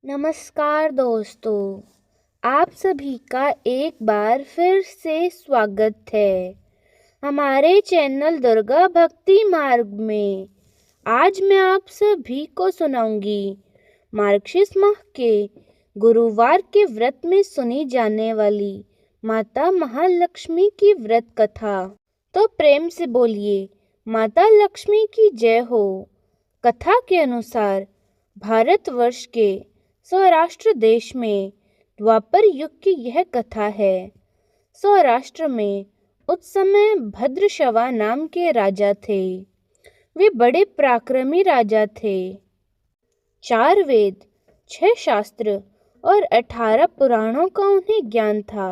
नमस्कार दोस्तों, आप सभी का एक बार फिर से स्वागत है हमारे चैनल दुर्गा भक्ति मार्ग में। आज मैं आप सभी को सुनाऊंगी मार्गशीर्ष माह के गुरुवार के व्रत में सुनी जाने वाली माता महालक्ष्मी की व्रत कथा। तो प्रेम से बोलिए, माता लक्ष्मी की जय हो। कथा के अनुसार भारतवर्ष के सौराष्ट्र देश में द्वापर युग की यह कथा है। सौराष्ट्र में उस समय भद्रशवा नाम के राजा थे। वे बड़े पराक्रमी राजा थे। 4 वेद, 6 शास्त्र और 18 पुराणों का उन्हें ज्ञान था।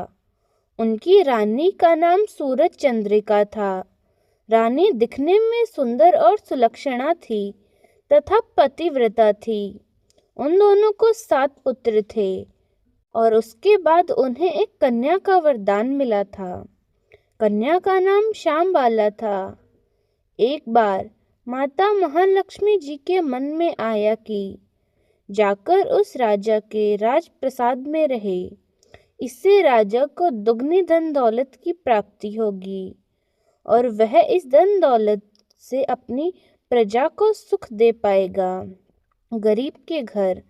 उनकी रानी का नाम सूरज चंद्रिका था। रानी दिखने में सुंदर और सुलक्षणा थी तथा पतिव्रता थी। उन दोनों को 7 पुत्र थे और उसके बाद उन्हें एक कन्या का वरदान मिला था। कन्या का नाम श्यामबाला था। एक बार माता महालक्ष्मी जी के मन में आया कि जाकर उस राजा के राजप्रसाद में रहे। इससे राजा को दुगनी धन दौलत की प्राप्ति होगी और वह इस धन दौलत से अपनी प्रजा को सुख दे पाएगा। गरीब के घर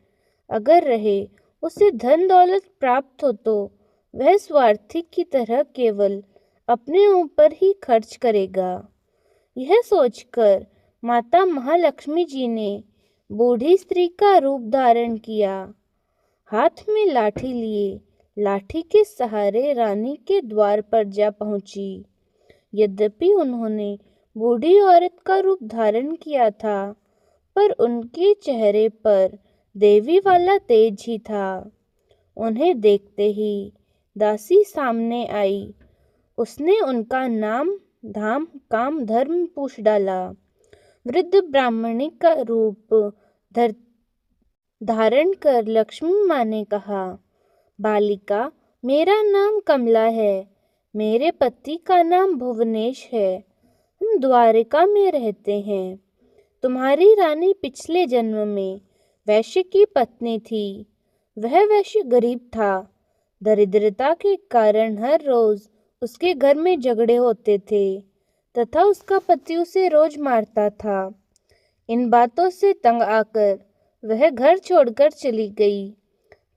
अगर रहे उसे धन दौलत प्राप्त हो तो वह स्वार्थी की तरह केवल अपने ऊपर ही खर्च करेगा। यह सोचकर माता महालक्ष्मी जी ने बूढ़ी स्त्री का रूप धारण किया। हाथ में लाठी लिए लाठी के सहारे रानी के द्वार पर जा पहुंची। यद्यपि उन्होंने बूढ़ी औरत का रूप धारण किया था, पर उनके चेहरे पर देवी वाला तेज ही था। उन्हें देखते ही दासी सामने आई। उसने उनका नाम धाम काम धर्म पूछ डाला। वृद्ध ब्राह्मणी का रूप धारण कर लक्ष्मी माँ ने कहा, बालिका, मेरा नाम कमला है। मेरे पति का नाम भुवनेश है। हम द्वारिका में रहते हैं। तुम्हारी रानी पिछले जन्म में वैश्य की पत्नी थी। वह वैश्य गरीब था। दरिद्रता के कारण हर रोज उसके घर में झगड़े होते थे तथा उसका पति उसे रोज मारता था। इन बातों से तंग आकर वह घर छोड़कर चली गई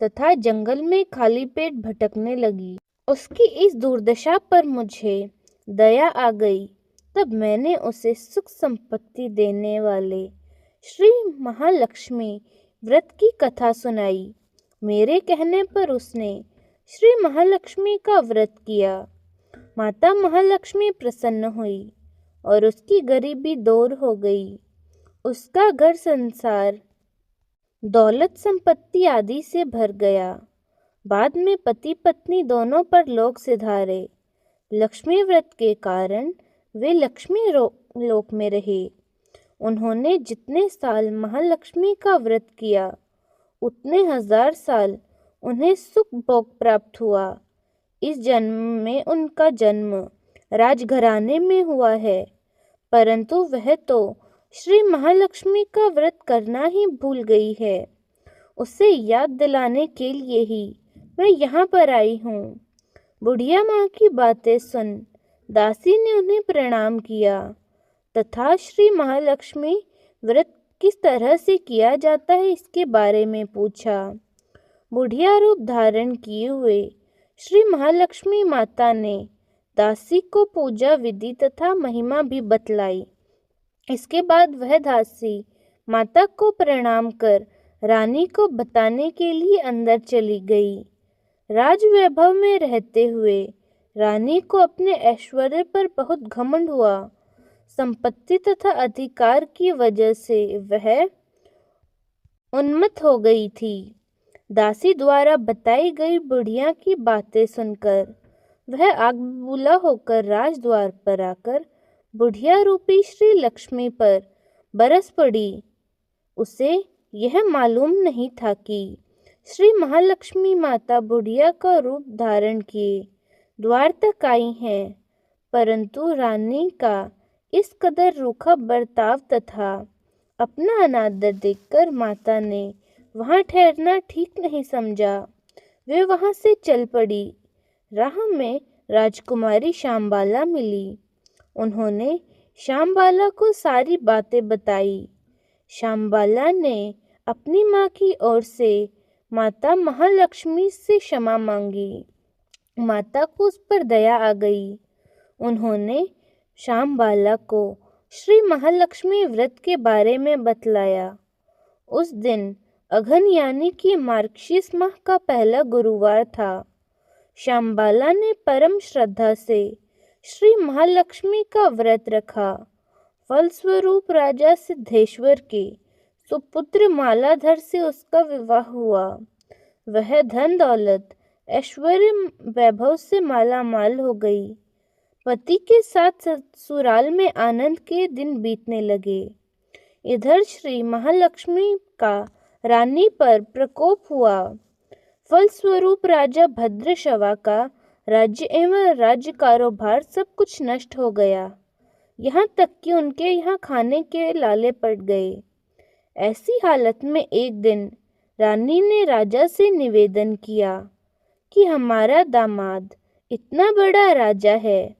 तथा जंगल में खाली पेट भटकने लगी। उसकी इस दुर्दशा पर मुझे दया आ गई। तब मैंने उसे सुख संपत्ति देने वाले श्री महालक्ष्मी व्रत की कथा सुनाई। मेरे कहने पर उसने श्री महालक्ष्मी का व्रत किया। माता महालक्ष्मी प्रसन्न हुई और उसकी गरीबी दूर हो गई। उसका घर संसार दौलत संपत्ति आदि से भर गया। बाद में पति पत्नी दोनों पर लोक सिधारे। लक्ष्मी व्रत के कारण वे लक्ष्मी लोक में रहे। उन्होंने जितने साल महालक्ष्मी का व्रत किया उतने 1000 साल उन्हें सुख भोग प्राप्त हुआ। इस जन्म में उनका जन्म राजघराने में हुआ है, परंतु वह तो श्री महालक्ष्मी का व्रत करना ही भूल गई है। उसे याद दिलाने के लिए ही मैं यहाँ पर आई हूँ। बुढ़िया माँ की बातें सुन दासी ने उन्हें प्रणाम किया तथा श्री महालक्ष्मी व्रत किस तरह से किया जाता है इसके बारे में पूछा। बुढ़िया रूप धारण किए हुए श्री महालक्ष्मी माता ने दासी को पूजा विधि तथा महिमा भी बतलाई। इसके बाद वह दासी माता को प्रणाम कर रानी को बताने के लिए अंदर चली गई। राजवैभव में रहते हुए रानी को अपने ऐश्वर्य पर बहुत घमंड हुआ। संपत्ति तथा अधिकार की वजह से वह उन्मत्त हो गई थी। दासी द्वारा बताई गई बुढ़िया की बातें सुनकर वह आग बबूला होकर राजद्वार पर आकर बुढ़िया रूपी श्री लक्ष्मी पर बरस पड़ी। उसे यह मालूम नहीं था कि श्री महालक्ष्मी माता बुढ़िया का रूप धारण किए द्वार तक आई हैं, परंतु रानी का इस कदर रूखा बर्ताव तथा अपना अनादर देखकर माता ने वहाँ ठहरना ठीक नहीं समझा। वे वहाँ से चल पड़ी। राह में राजकुमारी श्यामबाला मिली। उन्होंने श्यामबाला को सारी बातें बताई। श्यामबाला ने अपनी माँ की ओर से माता महालक्ष्मी से क्षमा मांगी। माता को उस पर दया आ गई। उन्होंने श्यामबाला को श्री महालक्ष्मी व्रत के बारे में बतलाया। उस दिन अघन यानी कि मार्गशीर्ष माह का पहला गुरुवार था। श्यामबाला ने परम श्रद्धा से श्री महालक्ष्मी का व्रत रखा। फलस्वरूप राजा सिद्धेश्वर के सुपुत्र मालाधर से उसका विवाह हुआ। वह धन दौलत ऐश्वर्य वैभव से मालामाल हो गई। पति के साथ ससुराल में आनंद के दिन बीतने लगे। इधर श्री महालक्ष्मी का रानी पर प्रकोप हुआ। फलस्वरूप राजा भद्रशवा का राज्य एवं राज्य कारोबार सब कुछ नष्ट हो गया। यहाँ तक कि उनके यहाँ खाने के लाले पड़ गए। ऐसी हालत में एक दिन रानी ने राजा से निवेदन किया कि हमारा दामाद इतना बड़ा राजा है,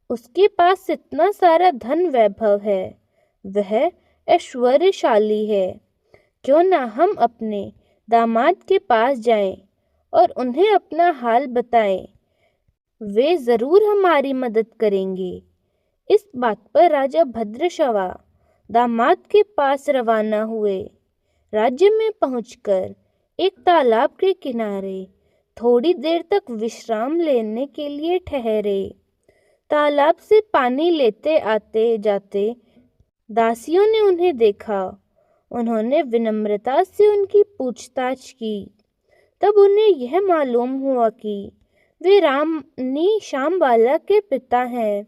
उसके पास इतना सारा धन वैभव है, वह ऐश्वर्यशाली है। क्यों ना हम अपने दामाद के पास जाएं और उन्हें अपना हाल बताएं। वे ज़रूर हमारी मदद करेंगे। इस बात पर राजा भद्रशवा दामाद के पास रवाना हुए। राज्य में पहुंचकर एक तालाब के किनारे थोड़ी देर तक विश्राम लेने के लिए ठहरे। तालाब से पानी लेते आते जाते दासियों ने उन्हें देखा। उन्होंने विनम्रता से उनकी पूछताछ की। तब उन्हें यह मालूम हुआ कि वे रानी श्यामबाला के पिता हैं।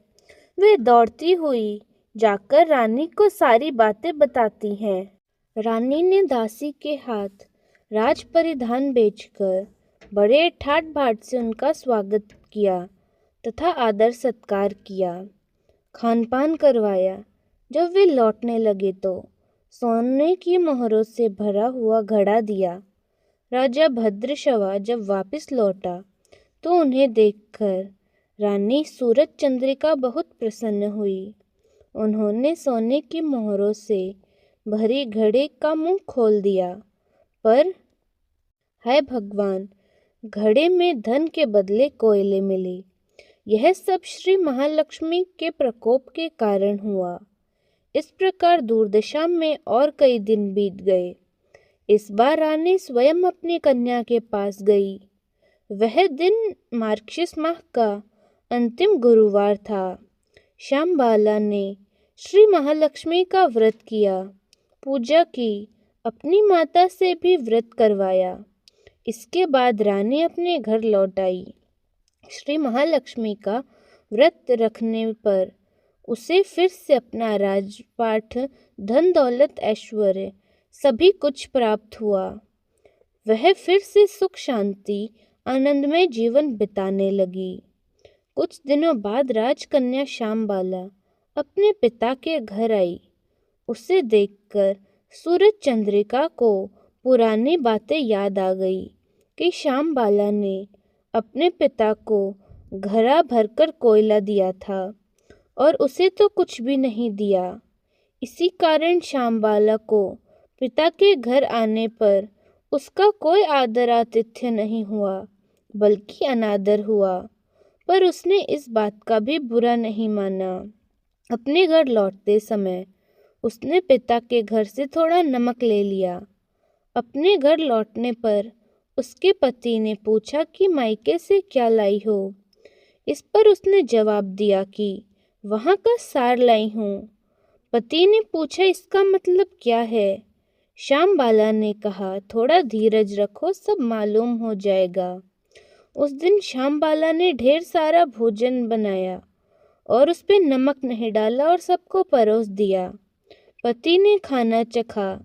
वे दौड़ती हुई जाकर रानी को सारी बातें बताती हैं। रानी ने दासी के हाथ राज परिधान बेचकर बड़े ठाट बाट से उनका स्वागत किया तथा आदर सत्कार किया, खान पान करवाया। जब वे लौटने लगे तो सोने की मोहरों से भरा हुआ घड़ा दिया। राजा भद्रशवा जब वापस लौटा तो उन्हें देखकर रानी सूरज चंद्रिका बहुत प्रसन्न हुई। उन्होंने सोने की मोहरों से भरी घड़े का मुंह खोल दिया, पर हाय भगवान, घड़े में धन के बदले कोयले मिले। यह सब श्री महालक्ष्मी के प्रकोप के कारण हुआ। इस प्रकार दुर्दशा में और कई दिन बीत गए। इस बार रानी स्वयं अपनी कन्या के पास गई। वह दिन मार्गशीर्ष माह का अंतिम गुरुवार था। श्यामबाला ने श्री महालक्ष्मी का व्रत किया, पूजा की, अपनी माता से भी व्रत करवाया। इसके बाद रानी अपने घर लौट आई। श्री महालक्ष्मी का व्रत रखने पर उसे फिर से अपना राजपाट, धन दौलत, ऐश्वर्य सभी कुछ प्राप्त हुआ। वह फिर से सुख शांति आनंदमय जीवन बिताने लगी। कुछ दिनों बाद राजकन्या श्यामबाला अपने पिता के घर आई। उसे देखकर सूरज चंद्रिका को पुरानी बातें याद आ गई कि श्यामबाला ने अपने पिता को घड़ा भरकर कोयला दिया था और उसे तो कुछ भी नहीं दिया। इसी कारण श्यामबाला को पिता के घर आने पर उसका कोई आदर आतिथ्य नहीं हुआ, बल्कि अनादर हुआ। पर उसने इस बात का भी बुरा नहीं माना। अपने घर लौटते समय उसने पिता के घर से थोड़ा नमक ले लिया। अपने घर लौटने पर उसके पति ने पूछा कि मायके से क्या लाई हो। इस पर उसने जवाब दिया कि वहाँ का सार लाई हूँ। पति ने पूछा, इसका मतलब क्या है? श्यामबाला ने कहा, थोड़ा धीरज रखो, सब मालूम हो जाएगा। उस दिन श्यामबाला ने ढेर सारा भोजन बनाया और उस पे नमक नहीं डाला और सबको परोस दिया। पति ने खाना चखा।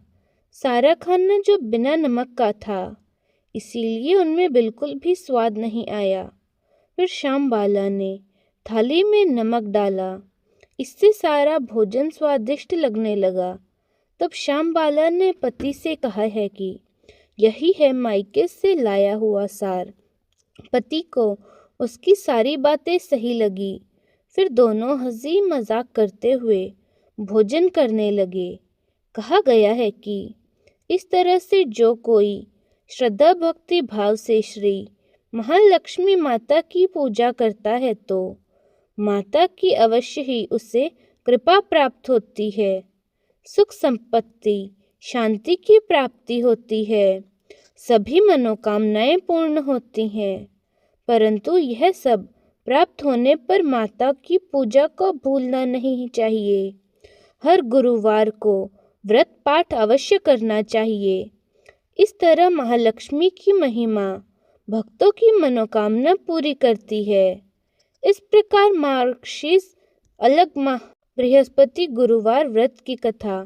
सारा खाना जो बिना नमक का था, इसीलिए उनमें बिल्कुल भी स्वाद नहीं आया। फिर श्यामबाला ने थाली में नमक डाला। इससे सारा भोजन स्वादिष्ट लगने लगा। तब श्यामबाला ने पति से कहा है कि यही है मायके से लाया हुआ सार। पति को उसकी सारी बातें सही लगी। फिर दोनों हंसी मजाक करते हुए भोजन करने लगे। कहा गया है कि इस तरह से जो कोई श्रद्धा भक्ति भाव से श्री महालक्ष्मी माता की पूजा करता है तो माता की अवश्य ही उसे कृपा प्राप्त होती है, सुख संपत्ति शांति की प्राप्ति होती है, सभी मनोकामनाएं पूर्ण होती हैं। परंतु यह सब प्राप्त होने पर माता की पूजा को भूलना नहीं चाहिए। हर गुरुवार को व्रत पाठ अवश्य करना चाहिए। इस तरह महालक्ष्मी की महिमा भक्तों की मनोकामना पूरी करती है। इस प्रकार मार्गशीर्ष अलग माह बृहस्पति गुरुवार व्रत की कथा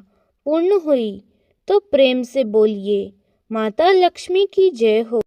पूर्ण हुई। तो प्रेम से बोलिए माता लक्ष्मी की जय हो।